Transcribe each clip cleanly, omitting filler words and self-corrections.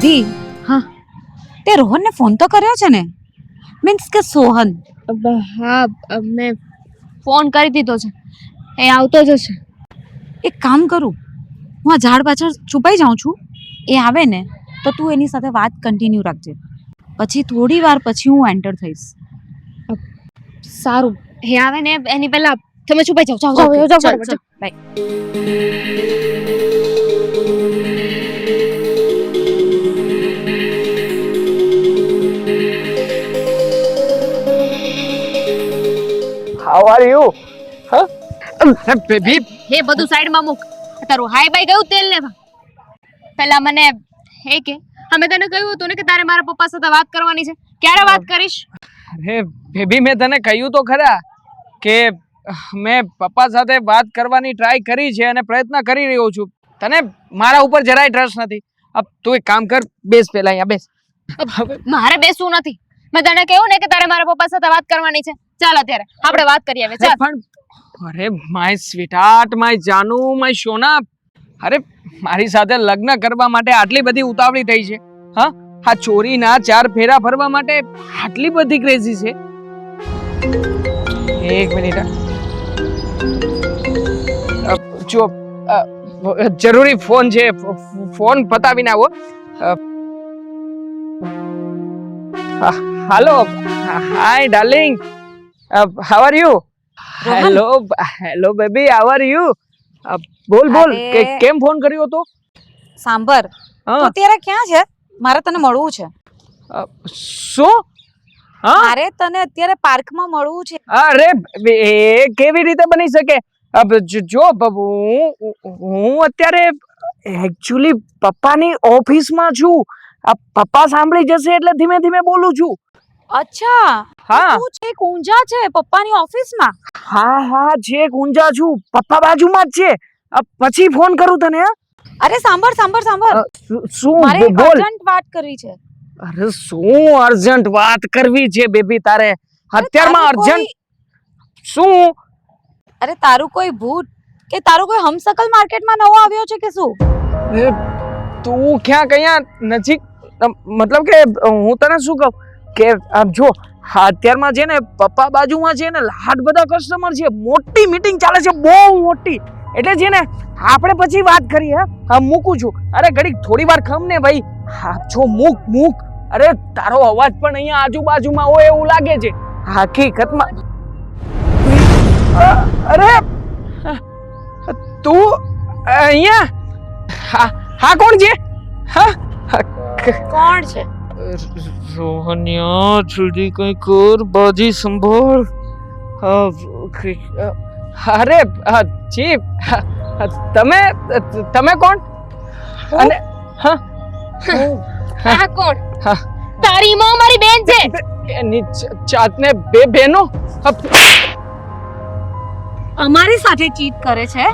નિધિ, હા તે રોહનને ફોન તો કર્યો છે ને? મીન્સ કે સોહન. હા મેં ફોન કરી દીધો છે, એ આવતો જ હશે. એક કામ કરું, હું આ ઝાડ પાછળ છુપાઈ જાઉં છું. એ આવે ને તો તું એની સાથે વાત કન્ટિન્યુ રાખજે. પછી થોડી વાર પછી હું એન્ટર થઈશ. સારું, એ આવે ને એની પહેલા તમે છુપાઈ જાઓ. જાઓ Okay, જાઓ ચાલ, ફટાફટ. ચાલ, by. How are you? Huh? Baby. હે બધું સાઈડમાં મૂક. તારું હાઈ બાય ગયું તેલ લેવા. પહેલા મને હે કે અમે તને કહ્યું હતું ને કે તારે મારા પપ્પા સાથે વાત કરવાની છે. ક્યારે વાત કરીશ? અરે બેબી, મેં તને કહ્યું તો ખરા કે મેં પપ્પા સાથે વાત કરવાની ટ્રાય કરી છે અને પ્રયત્ન કરી રહ્યો છું. તને મારા ઉપર જરાય ટ્રસ્ટ નથી. તું એક કામ કર, બેસ પહેલા અહીંયા બેસ. મારે બેસવું નથી. મેં તને કહ્યું ને કે તારે મારા પપ્પા સાથે વાત કરવાની છે. ચાલ અત્યારે આપણે વાત કરીએ હવે. ચાલ. પણ અરે માય સ્વીટહાર્ટ, માય જાનુ, માય સોના, અરે મારી સાથે લગ્ન કરવા માટે આટલી બધી ઉતાવળી થઈ છે? હા, આ ચોરીના 4 ફેરા ફરવા માટે આટલી બધી ક્રેઝી છે? એક મિનિટ, જો જરૂરી ફોન છે, ફોન પતાવીને આવો. Hello, hi darling, how are you? Hello baby, how are you? બોલ બોલ, કેમ ફોન કર્યો હતો? સાંભળ, તો અત્યારે ક્યાં છે? મારે તને મળવું છે. શું? મારે તને અત્યારે પાર્કમાં મળવું છે. અરે એ કેવી રીતે બની શકે? જો હું અત્યારે એકચ્યુઅલી પપ્પાની ઓફિસમાં છું. પપ્પા સાંભળી જશે એટલે ધીમે ધીમે બોલું છું. અચ્છા, હા. તું છે ઊંઝા છે પપ્પાની ઓફિસમાં? હા, જે ઊંઝા છું, પપ્પા બાજુમાં જ છે. પછી ફોન કરું તને. અરે સાંભળ. શું? મારે બોલ. અર્જન્ટ વાત કરવી છે. અરે શું અર્જન્ટ વાત કરવી છે બેબી તારે? અત્યારમાં અર્જન્ટ શું? અરે તારું કોઈ ભૂત કે તારું કોઈ હમસકલ માર્કેટમાં નવો આવ્યો છે કે શું? તું ક્યાં કયા નજીક, મતલબ કે હું તને શું કહું કે જો અત્યારમાં છે ને પપ્પા બાજુમાં છે ને લાડ બધા કસ્ટમર છે, મોટી મીટિંગ ચાલે છે, બહુ મોટી. એટલે છે ને આપણે પછી વાત કરીએ. હા, મૂકું છું. અરે ઘડીક થોડી વાર ખમ ને ભાઈ. હા જો, મૂક. અરે તારો અવાજ પણ અહીંયા આજુબાજુમાં હોય એવું લાગે છે. હકીકતમાં અરે તું અહીંયા? હા કોણ છે? કોણ છે? રોહન્યા, જલ્દી કઈ કર, બાજી સંભાળ. અરે જી, તમે કોણ? અને આ કોણ? તારી માં મારી બેન છે. એની જાતને બે બહેનો અમારી સાથે ચીટ કરે છે?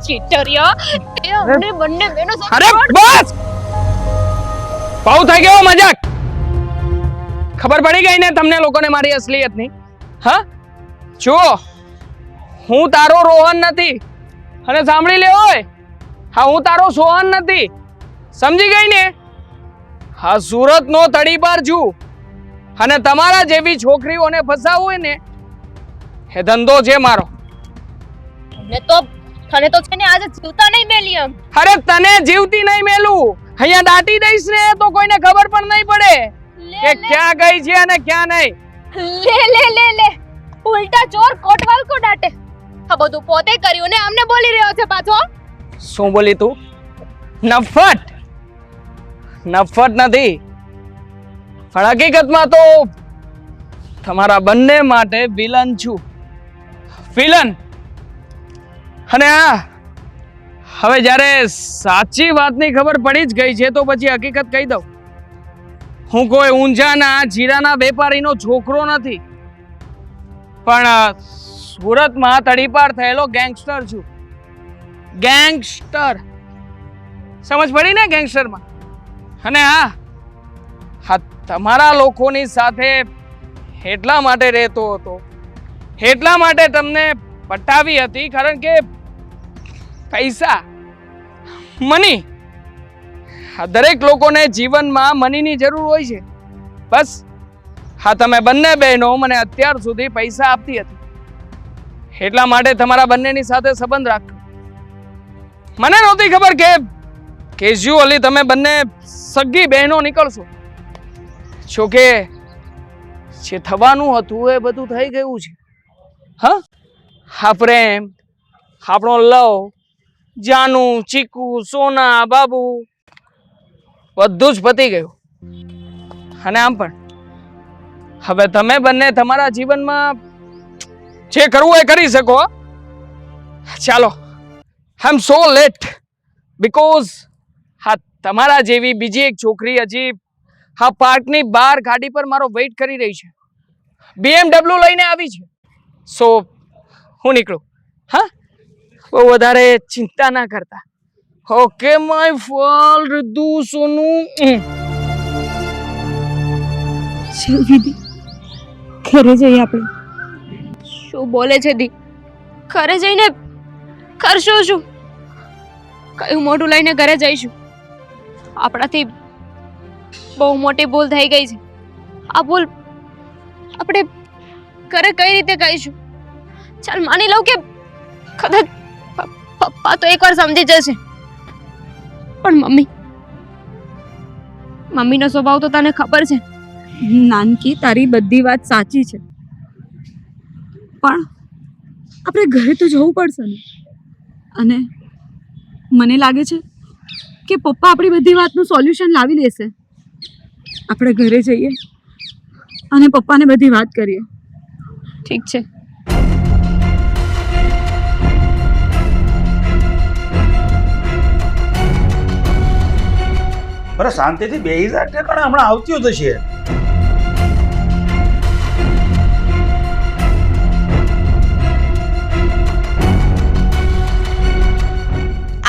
ચીટરિયા, એ અમને બંને બેનો સાથે. અરે બસ, બહુ થઈ ગયો મજાક. ખબર પડી ગઈ ને તમને લોકોને મારી અસલિયતની? હા, જો હું તારો રોહન નથી. અને સાંભળી લે ઓય, હા હું તારો સોહન નથી. સમજી ગઈ ને? હા, સુરતનો તડીપાર છું. અને તમારા જેવી છોકરીઓને ફસાવવું હોય ને એ ધંધો છે મારો. તને તો છે ને આજે જીવતા નહીં મેલી એમ. અરે તને જીવતી નહીં મેલું. અહીંયા દાટી દઈશ ને તો કોઈને ખબર પણ નહીં પડે કે ક્યાં ગઈ છે અને ક્યાં નહીં. લે ઉલટા ચોર કોટવાલ કો ડાટે. આ બધું પોતે કર્યું ને અમને બોલી રહ્યો છે પાછો. શું બોલી તું? નફટ નથી, પણ હકીકતમાં તો તમારા બંને માટે વિલન છું. વિલન. અને હવે જ્યારે સાચી વાતની ખબર પડી જ ગઈ છે તો પછી હકીકત કહી દઉં. હું કોઈ ઊંઝાના જીરાના વેપારીનો છોકરો નથી, પણ સુરતમાં તડીપાર થયેલો ગેંગસ્ટર છું. ગેંગસ્ટર, સમજ પડી ને ગેંગસ્ટરમાં? અને હા, તમારા લોકોની સાથે એટલા માટે રહેતો હતો, એટલા માટે તમને પટાવી હતી કારણ કે પૈસા, મની. દરેક લોકોને જીવનમાં મનીની જરૂર હોય છે. બસ હા, તમે બંને બહેનો મને અત્યાર સુધી પૈસા આપતી હતી, એટલા માટે તમારા બંનેની સાથે સંબંધ રાખ્યો. મને નહોતી ખબર કે કેઝ્યુઅલી તમે બંને સગી બહેનો નીકળશો. જોકે જે થવાનું હતું એ બધું થઈ ગયું છે. હા, આ પ્રેમ, આપણો લવ, જાનુ, ચીકુ, સોના, બાબુ બધું જ પતી ગયું. અને આમ પણ હવે તમે બંને તમારા જીવનમાં જે કરવું એ કરી શકો. ચાલો, આઈ એમ સો લેટ બીકોઝ હા, તમારા જેવી બીજી એક છોકરી હજી હા પાર્કની બહાર ગાડી પર મારો વેઇટ કરી રહી છે. BMW લઈને આવી છે. સો હું નીકળું. હા, બહુ વધારે ચિંતા ના કરતા. ઓકે માય ફોલ રિદ્ધુ સોનું. ચાલ વિધિ, ઘરે જઈએ આપણે. શું બોલે છે દી? ઘરે જઈને કરશું શું? કયું મોઢું લઈને ઘરે જઈશું? આપણાથી બહુ મોટી ભૂલ થઈ ગઈ છે. આ ભૂલ આપણે ઘરે કઈ રીતે કહીશું? ચાલ માની લઉં કે કદાચ પપ્પા તો એકવાર સમજી જશે, પણ મમ્મીનો સ્વભાવ તો તને ખબર છે. નાનકી, તારી બધી વાત સાચી છે, પણ આપણે ઘરે તો જવું પડશે ને. અને મને લાગે છે કે પપ્પા આપણી બધી વાતનું સોલ્યુશન લાવી દેશે. આપણે ઘરે જઈએ અને પપ્પાને બધી વાત કરીએ. ઠીક છે. અરે શાંતિથી બેસી જા, ઠેકાણે હમણાં આવતી જ હશે.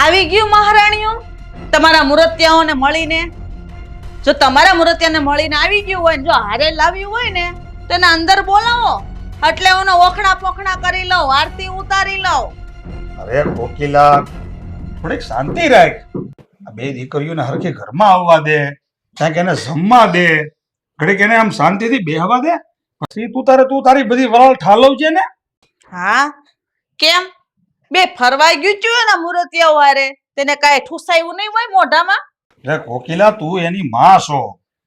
આવી ગયું મહારાણીઓ તમારા મૂર્તિયાઓને મળીને. જો તમારા મૂર્તિયાને મળીને આવી ગયું હોય ને જો હારે લાવ્યું હોય ને તો એને અંદર બોલાવો, એટલે હું ઓખણા પોખણા કરી લઉં, આરતી ઉતારી લઉં. અરે કોકિલા, થોડીક શાંતિ રાખ. આ બે દીકરીઓને હરખી ઘરમાં આવવા દે, ક્યાંક એને જમવા દે, ઘડીક એને આમ શાંતિથી બેહવા દે, પછી તું તારી બધી વરાળ ઠાલવજે ને. હા, કેમ બે ફરવાઈ ગયું છું એના મૂર્તિયાઓ હારે? તેને કાંઈ ઠુસાયું નહીં હોય મોઢામાં? અરે કોકિલા, તું એની માં છો,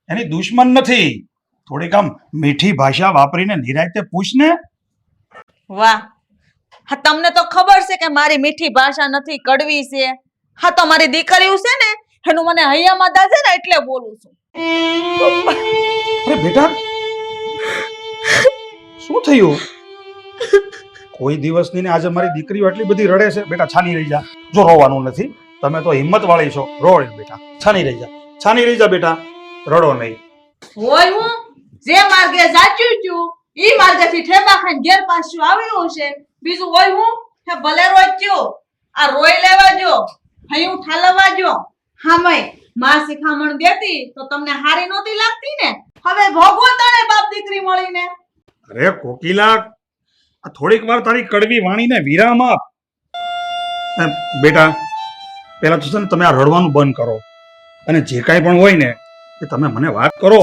એની દુશ્મન નથી. થોડીક આમ મીઠી ભાષા વાપરીને નિરાંતે પૂછ ને. વાહ, હા તમને તો ખબર છે કે મારી મીઠી ભાષા નથી, કડવી છે. હા, તો મારી દીકરીઓ છે ને એનું મને હૈયામાં દા છે ને એટલે બોલું છું. અરે બેટા, શું થયું? કોઈ દિવસની ને આજે મારી દીકરીઓ એટલી બધી રડે છે. બેટા છાની રહી જા, જો રોવાનું નથી. તમે તો હિંમત વાળી છો, રોડ બેટા, છાની રહી જા, છાની રહી જા બેટા, રડો નહીં. હોય હું જે માર્ગે જાચ્યું છું ઈ માર્ગેથી ઠેબા ખાઈને ઘેર પાછું આવ્યું છે. બીજું હોય હું હે ભલે રોચ્યો આ રોઈ લેવા જો, હયું ઠાલવા જો. હામય માં શિખામણ દેતી તો તમને હારી નહોતી લાગતી ને? હવે ભોગવો તને બાપ દીકરી મળીને. અરે કોકિલા, આ થોડીક વાર તારી કડવી વાણીને વિરામ આપ. બેટા, પહેલા તો છે ને તમે આ રડવાનું બંધ કરો, અને જે કાંઈ પણ હોય ને એ તમે મને વાત કરો.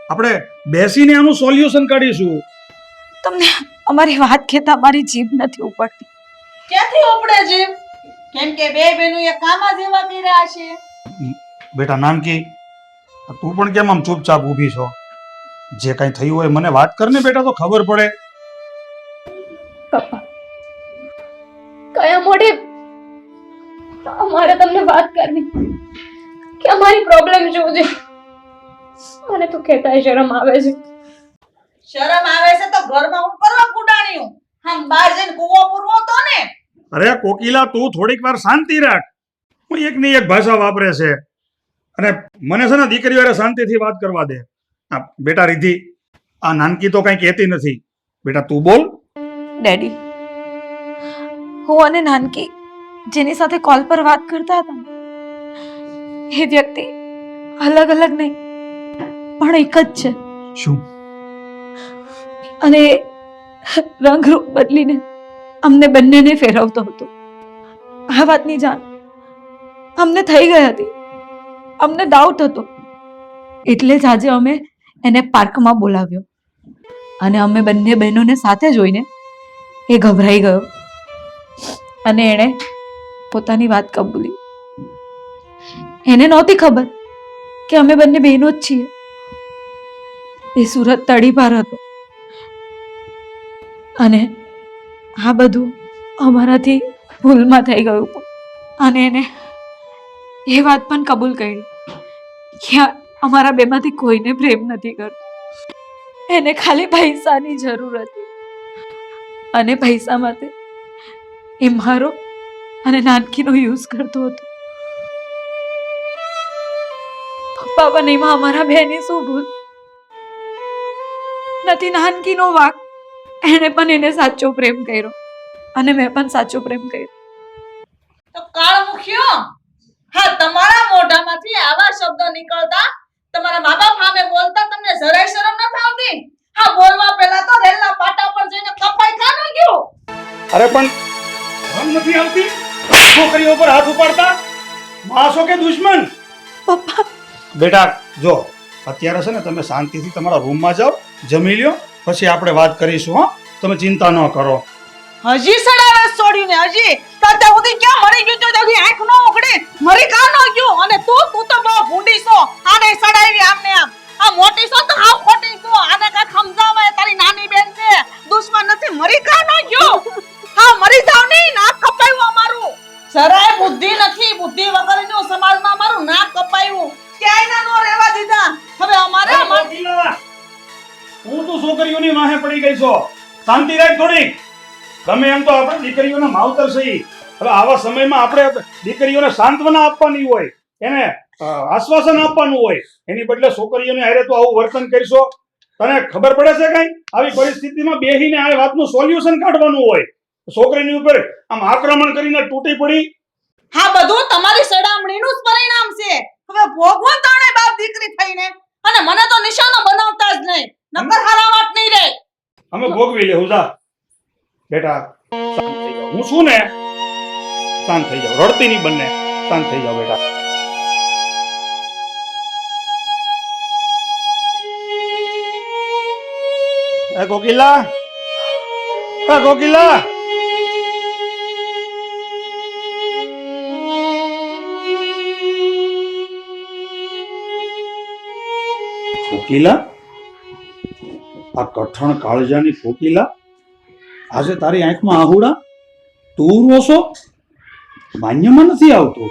આપણે બેસીને આનું સોલ્યુશન કાઢીશું. તમને અમારી વાત કહેતા મારી જીભ નથી ઉપડતી. ક્યાંથી ઉપડે જીવ? કેમ કે બે બહેનો એ કામા જેવા કર્યા છે. બેટા નાનકી, તું પણ કેમ આમ ચૂપચાપ ઊભી છો? જે કાંઈ થયું હોય મને વાત કર ને બેટા, તો ખબર પડે. પપ્પા, કયા મોઢે અમારે તમને વાત કરવી કે અમારી પ્રોબ્લેમ શું છે? મને તો કહેતા શરમ આવે છે. શરમ આવે છે તો ઘરમાં હું કરવા કુડાણ્યું? હમ બહાર જઈને કૂવો પૂરવો તો ને. અરે કોકિલા, તું થોડીક વાર શાંતિ રાખ. હું એકની એક ભાષા વાપરે છે, અને મને છે ને દીકરીઓ હારે શાંતિથી વાત કરવા દે. બેટા રિદ્ધિ, આ નાનકી તો કઈ કહેતી નથી. બેટા તું બોલ. ડેડી, હું અને નાનકી જેની સાથે કોલ પર વાત કરતા હતા એ વ્યક્તિ અલગ અલગ નહીં પણ એક જ છે. શું? અને રંગરૂપ બદલીને અમને બંનેને ફેરવતો હતો. આ વાતની જાણ અમને થઈ ગઈ હતી. અમને ડાઉટ હતો, એટલે જ આજે અમે એને પાર્કમાં બોલાવ્યો અને અમે બંને બહેનોને સાથે જોઈને એ ગભરાઈ ગયો અને એણે પોતાની વાત કબૂલી. એને નહોતી ખબર કે અમે બંને બહેનો જ છીએ. એ સુરત તડીપાર હતો અને આ બધું અમારાથી ભૂલમાં થઈ ગયું. અને એને એ વાત પણ કબૂલ કરી કે અમારા બેમાંથી કોઈને પ્રેમ નથી કરતો. એને ખાલી પૈસાની જરૂર હતી અને પૈસા માટે એ મારો અને નાનકીનો યુઝ કરતો હતો. પપ્પા પણ એમાં અમારા બેની શું ભૂલ નથી? નાનકીનો વાંક. એને પણ એને સાચો પ્રેમ કર્યો અને મેં પણ સાચો પ્રેમ કર્યો. તો કાળ મુખ્યો, હા તમારા મોઢામાંથી આવા શબ્દો નીકળતા, તમારા મા બાપ સામે બોલતા તમને જરાય શરમ ન આવતી? હા, બોલવા પહેલા તો રેલના પાટા પર જઈને કપાઈ ખા ન ગયો. અરે પણ શરમ નથી આવતી છોકરીઓ પર હાથ ઉપાડતા? માસો કે દુશ્મન? પપ્પા, બેટા જો, અત્યારે છે ને તમે શાંતિથી તમારા રૂમમાં જાઓ, જમી લ્યો, પછી આપણે વાત કરીશું. હો, તમે ચિંતા ન કરો. હજી સડાવે છોડ્યું ને હજી ત્યાં સુધી ક્યાં મરી ગયું? તો હજી આંખ ન ઉઘડી મરી કા ન ગયો? અને તું તો બહુ ભૂંડી છો. આને સડાવી આમને આમ. આ મોટી છો તો હાવ ખોટી છો. આને કાંઈક સમજાવે, તારી નાની બેન છે, દુશ્મન નથી. મરી કા ન ગયો? હા, મરી જાવ નહીં. નાક કપાયું અમારું. જરાય બુદ્ધિ નથી. બુદ્ધિ વગરનું સમાજમાં અમારું નાક કપાયું. ક્યાંય ના નો રહેવા દીધા. હવે અમારે હું તો છોકરીઓની વાહે પડી ગઈ છો. શાંતિ રાખ થોડી. ગમે એમ તો આપણે દીકરીઓના માવતર છીએ. હવે આવા સમયમાં આપણે દીકરીઓને સાંત્વના આપવાની હોય, એને આશ્વાસન આપવાનું હોય. એની બદલે છોકરીઓને હારે તો આવું વર્તન કરશો? તને ખબર પડે છે કઈ? આવી પરિસ્થિતિમાં બેહીને આ વાતનું સોલ્યુશન કાઢવાનું હોય. છોકરીની ઉપર આમ આક્રમણ કરીને તૂટી પડી. હા, બધું તમારી સડામણીનું જ પરિણામ છે. હવે ભોગવો તાણે બાપ દીકરી થઈને. અને મને તો નિશાનો બનાવતા જ નહીં. નકર હારા વાત નહીં રે. અમે ભોગવી લેવું. જા બેટા, શાંત થઈ જાઓ. હું છું ને, શાંત થઈ જાઓ. રડતી નહીં બંને, શાંત થઈ જાઓ બેટા. એ કોકિલા, એ કોકિલા, કોકિલા, આ કઠણ કાળજાની કોકિલા, આજે તારી આંખમાં આહુડા, તું રોશો? માન્યમાં નથી આવતું.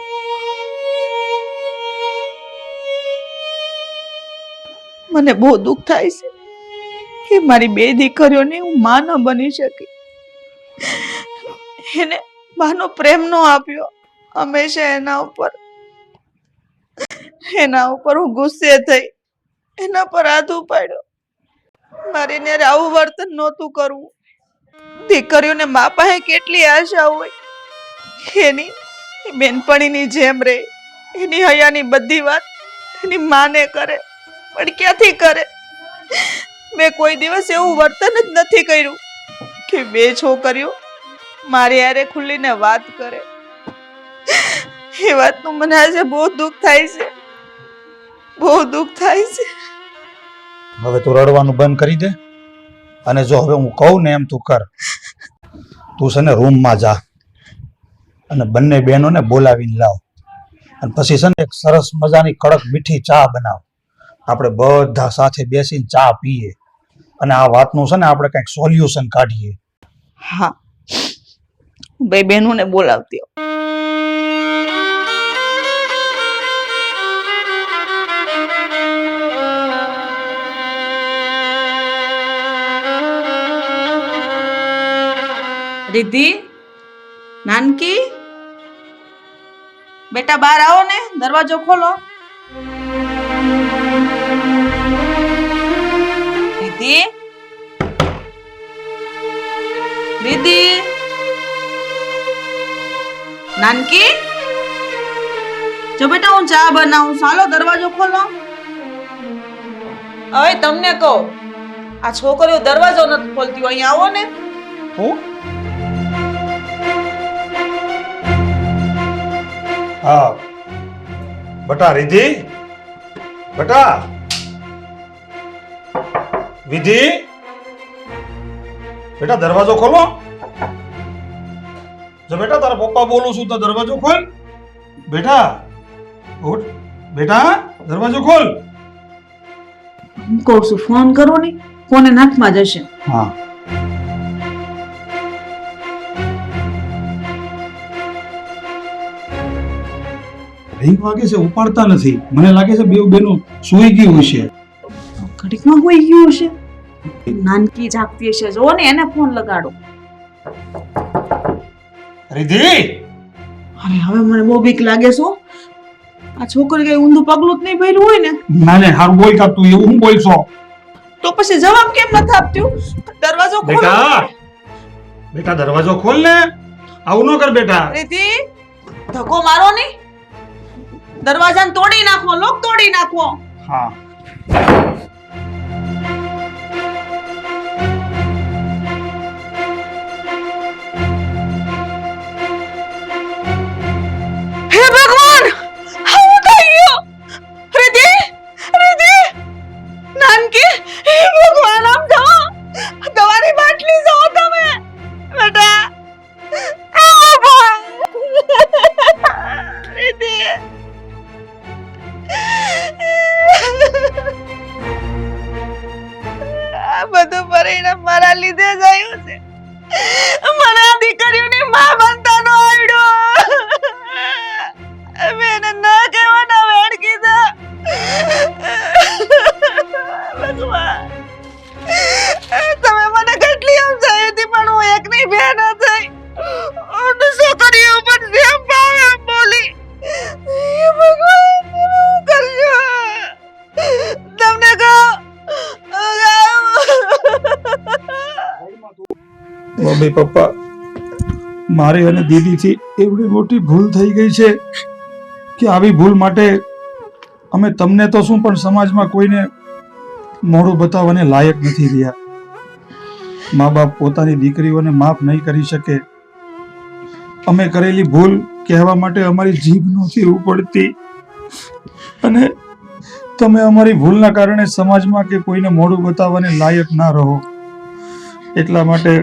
મને બહુ દુઃખ થાય છે કે મારી બે દીકરીઓને હું માં ન બની શકી. એને માનો પ્રેમ નો આપ્યો. હંમેશા એના ઉપર હું ગુસ્સે થઈ, એના પર હાથ ઉપાડ્યો. મારીને આવું વર્તન નહોતું કરવું. દીકરીઓને મા પાસે કેટલી આશા હોય. એની બેનપણીની જેમ રહે, એની હૈયાની બધી વાત એની માને કરે, પણ ક્યાંથી કરે? મેં કોઈ દિવસ એવું વર્તન જ નથી કર્યું કે બે છોકરીઓ મારી હારે ખુલ્લીને વાત કરે. એ વાતનું મને આજે બહુ દુઃખ થાય છે, બહુ દુઃખ થાય છે. હવે તું રડવાનું બંધ કરી દે અને જો હવે હું કહું ને એમ તું કર. તું છે ને રૂમમાં જા અને બંને બહેનોને બોલાવીને લાવ અને પછી છે ને એક સરસ મજાની કડક મીઠી ચા બનાવ. આપણે બધા સાથે બેસીને ચા પીએ અને આ વાતનું છે ને આપણે કંઈક સોલ્યુશન કાઢીએ. હા, બે બહેનોને બોલાવતી આવું. रिद्धि, नानकी, बेटा बाहर आओ ने, दरवाजो खोलो. रिद्धि, रिद्धि, नानकी, जो बेटा हूँ चा बनाऊं, चालो दरवाजो खोलो. હવે તમને કહું, આ છોકરીઓ દરવાજો નથી ખોલતી. અહીં આવો ને. હું હા બટા રિધિ, બટા વિધિ, બેટા દરવાજો ખોલો. જો બેટા તારા પપ્પા બોલું છું તો દરવાજો ખોલ. બેટા ઉઠ, બેટા દરવાજો ખોલ. હું કહું છું ફોન કરો ને, ફોન નાકમાં જશે. હા રિંગ વાગે છે, ઉપાડતા નથી. મને લાગે છે બેવ બેનો સૂઈ ગયું હશે. ઘડીકમાં હોઈ ગયું હશે. નાનકી જાગતી હશે, જો ને એને ફોન લગાડો. રિધિ, અરે હવે મને બહુ બીક લાગે છે હો. આ છોકરી કઈ ઊંધું પગલું જ નહીં ભર્યું હોય ને ના ને હારું બોલ કાતું એવું હું બોલશો. તો પછી જવાબ કેમ નથી આપતું? દરવાજો ખોલો. બેટા બેટા દરવાજો ખોલ ને. આવું ન કર બેટા. રીતિ, ધક્કો મારો નહીં. દરવાજાને તોડી નાખો, લોક તોડી નાખો. હા હે ભગવાન, આવું થઈ ગયું. રીતિ, રીતિ, નાનકી, હે ભગવાન, આમ જો દવાની બાટલી જો તમે બેટા. હે ભગવાન, રીતિ. આ બધું પરિણામ મારા લીધે જ આવ્યું છે. મને આ દીકરીઓની માં બનતા નો આવડ્યો. મેં એને ન કહેવાના વેણ કીધા. ભગવાન, તમે મને કેટલી સમજાવી હતી પણ હું એકની બેન થઈ. છોકરીઓ ઉપર જેમ ભાવે એમ બોલી. હે ભગવાન, હું કરજો તમને કહો. મમ્મી પપ્પા, મારી અને દીદીથી એવડી મોટી ભૂલ થઈ ગઈ છે કે આવી ભૂલ માટે અમે તમને તો શું પણ સમાજમાં કોઈને મોઢું બતાવવાને લાયક નથી રહ્યા. મા બાપ પોતાની દીકરીઓને માફ નહીં કરી શકે. અમે કરેલી ભૂલ કહેવા માટે અમારી જીભ નહોતી ઉપડતી અને તમે અમારી ભૂલના કારણે સમાજમાં કે કોઈને મોઢું બતાવવાને લાયક ના રહો. એટલા માટે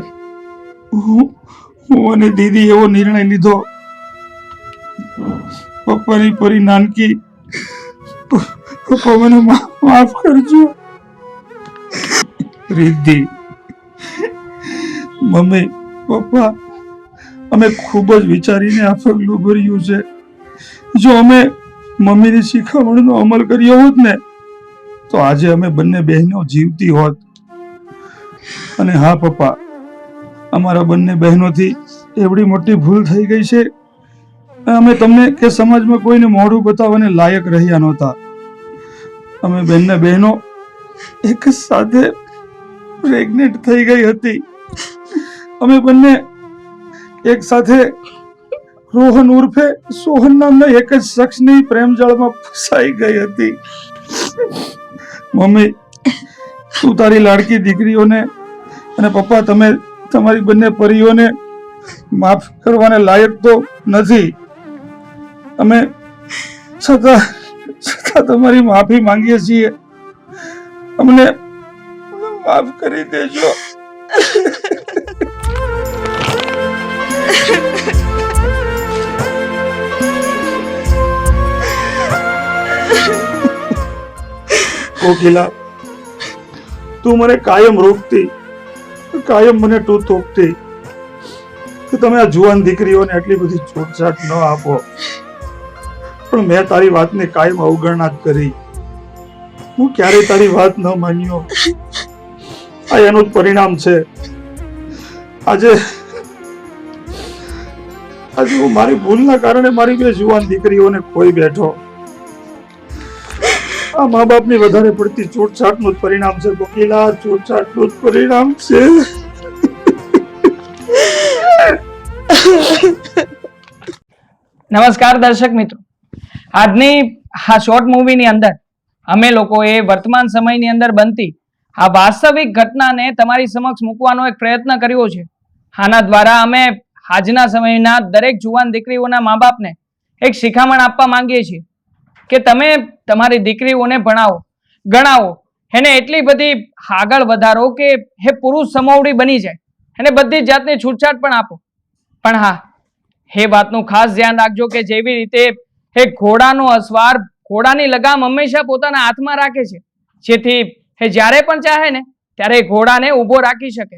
હું અને દીદી એવો નિર્ણય લીધો. પપ્પાની પરી નાનકી, પપ્પા મને માફ કરજો. રિદ્ધિ, મમ્મી પપ્પા, અમે ખૂબ જ વિચારીને આ પગલું ભર્યું છે. જો અમે મમ્મીની શિખામણનો અમલ કર્યો હોત ને તો આજે અમે બંને બહેનો જીવતી હોત. અને હા પપ્પા, અમારા બંને બહેનોથી એવડી મોટી ભૂલ થઈ ગઈ છે. અમે તમને કે સમાજમાં કોઈને મોઢું બતાવવાને લાયક રહ્યા નહોતા. અમે બંને બહેનો એક સાથે પ્રેગ્નેન્ટ થઈ ગઈ હતી. અમે બંને એક સાથે રોહન ઉર્ફે સોહન નામના એક જ શખ્સની પ્રેમજાળમાં ફસાઈ ગઈ હતી. મમ્મી, તું તારી લાડકી દીકરીઓને અને પપ્પા તમે તમારી બંને પરીઓને માફ કરવાને લાયક તો નથી. અમે છતાં તમારી માફી માંગીએ છીએ. અમને માફ કરી દેજો. કોકિલા, તું મને કાયમ રોકતી, કાયમ મને તું તોકતી કે તમે આ જુવાન દીકરીઓને આટલી બધી છૂટછાટ ન આપો. પણ મેં તારી વાતને કાયમ અવગણના જ કરી. હું ક્યારેય તારી વાત ન માન્યો. આ એનું જ પરિણામ છે. આજે હું મારી ભૂલના કારણે મારી બે જુવાન દીકરીઓને ખોઈ બેઠો. આ મા બાપની વધારે પડતી છૂટછાટનું જ પરિણામ છે કોકિલા. છૂટછાટનું જ પરિણામ છે. નમસ્કાર દર્શક મિત્રો, આજની આ શોર્ટ મૂવીની અંદર અમે લોકોએ વર્તમાન સમયની અંદર બનતી આ વાસ્તવિક ઘટનાને તમારી સમક્ષ મૂકવાનો એક પ્રયત્ન કર્યો છે. આના દ્વારા અમે આજના સમયના દરેક જુવાન દીકરીઓના મા બાપને એક શિખામણ આપવા માંગીએ છીએ કે તમે તમારી દીકરીઓને ભણાવો ગણાવો, એને એટલી બધી આગળ વધારો કે હે પુરુષ સમોવડી બની જાય, એને બધી જ જાતની છૂટછાટ પણ આપો. પણ હા, એ વાતનું ખાસ ધ્યાન રાખજો કે જેવી રીતે એ ઘોડાનો અસવાર ઘોડાની લગામ હંમેશા પોતાના હાથમાં રાખે છે, જેથી એ જ્યારે પણ ચાહે ને ત્યારે એ ઘોડાને ઊભો રાખી શકે.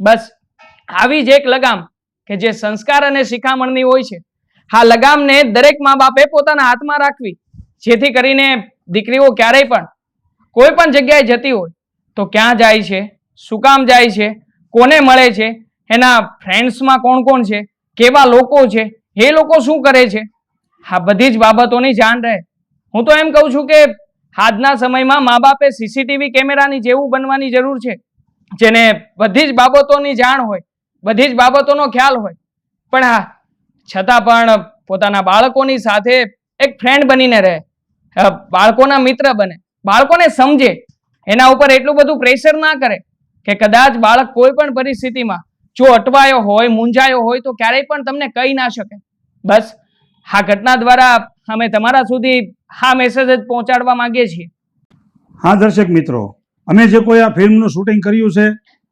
બસ આવી જ એક લગામ કે જે સંસ્કાર અને શિખામણની હોય છે, આ લગામને દરેક મા બાપે પોતાના હાથમાં રાખવી, જેથી કરીને દીકરીઓ ક્યારેય પણ કોઈ પણ જગ્યાએ જતી હોય તો ક્યાં જાય છે, શું કામ જાય છે, કોને મળે છે, એના ફ્રેન્ડ્સમાં કોણ કોણ છે, કેવા લોકો છે, એ લોકો શું કરે છે, આ બધી જ બાબતોની જાણ રહે. હું તો એમ કહું છું કે આજના સમયમાં મા બાપે સીસીટીવી કેમેરાની જેવું બનવાની જરૂર છે, જેને બધી જ બાબતોની જાણ હોય, બધી જ બાબતોનો ખ્યાલ હોય, પણ હા છતાં પણ પોતાના બાળકોની સાથે એક ફ્રેન્ડ બનીને રહે, બાળકોના મિત્ર બને, બાળકોને સમજે, એના ઉપર એટલું બધું પ્રેશર ના કરે કે કદાચ બાળક કોઈ પણ પરિસ્થિતિમાં જો અટવાયો હોય, મૂંઝાયો હોય તો ક્યારેય પણ તમને કહી ના શકે. બસ આ ઘટના દ્વારા અમે તમારા સુધી આ મેસેજ જ પહોંચાડવા માંગીએ છીએ. હા દર્શક મિત્રો, અમે જે કોઈ આ ફિલ્મનું શૂટિંગ કર્યું છે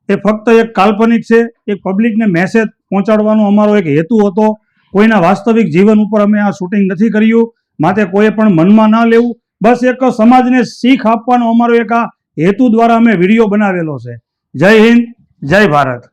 એ ફક્ત એક કાલ્પનિક છે, એક પબ્લિકને મેસેજ પહોંચાડવાનો અમારો એક હેતુ હતો. કોઈના વાસ્તવિક જીવન ઉપર અમે આ શૂટિંગ નથી કર્યું, માટે કોઈ પણ મનમાં ના લેવું. બસ એક સમાજને શીખ આપવાનો અમારો એક આ હેતુ દ્વારા અમે વિડીયો બનાવેલો છે. જય હિન્દ, જય ભારત.